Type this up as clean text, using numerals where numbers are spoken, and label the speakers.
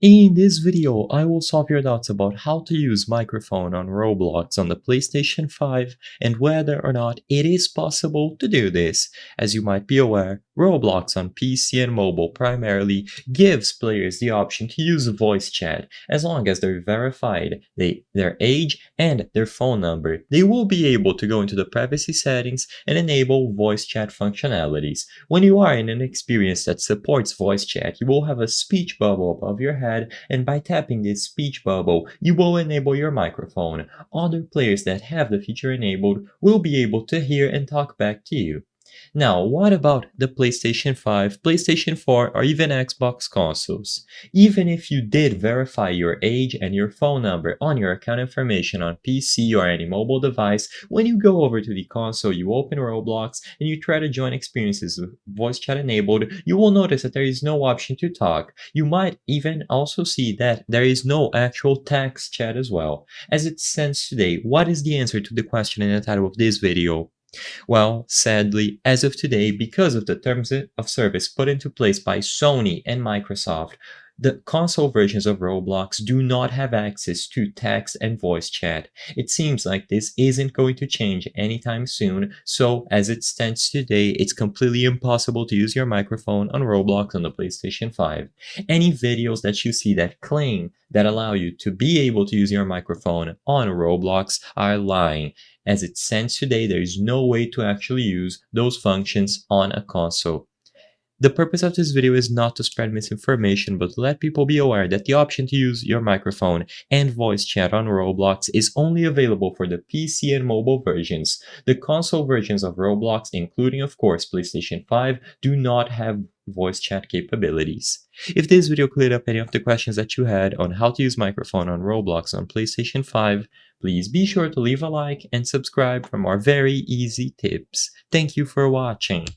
Speaker 1: In this video, I will solve your doubts about how to use microphone on Roblox on the PlayStation 5 and whether or not it is possible to do this. As you might be aware, Roblox on PC and mobile primarily gives players the option to use voice chat as long as they're verified, their age, and their phone number. They will be able to go into the privacy settings and enable voice chat functionalities. When you are in an experience that supports voice chat, you will have a speech bubble above your head, and by tapping this speech bubble, you will enable your microphone. Other players that have the feature enabled will be able to hear and talk back to you. Now, what about the PlayStation 5, PlayStation 4, or even Xbox consoles? Even if you did verify your age and your phone number on your account information on PC or any mobile device, when you go over to the console, you open Roblox and you try to join experiences with voice chat enabled, you will notice that there is no option to talk. You might even also see that there is no actual text chat as well. As it stands today, what is the answer to the question in the title of this video? Well, sadly, as of today, because of the terms of service put into place by Sony and Microsoft, the console versions of Roblox do not have access to text and voice chat. It seems like this isn't going to change anytime soon, so as it stands today, it's completely impossible to use your microphone on Roblox on the PlayStation 5. Any videos that you see that claim that allow you to be able to use your microphone on Roblox are lying. As it stands today, there is no way to actually use those functions on a console. The purpose of this video is not to spread misinformation, but to let people be aware that the option to use your microphone and voice chat on Roblox is only available for the PC and mobile versions. The console versions of Roblox, including of course PlayStation 5, do not have voice chat capabilities. If this video cleared up any of the questions that you had on how to use microphone on Roblox on PlayStation 5, please be sure to leave a like and subscribe for more very easy tips. Thank you for watching.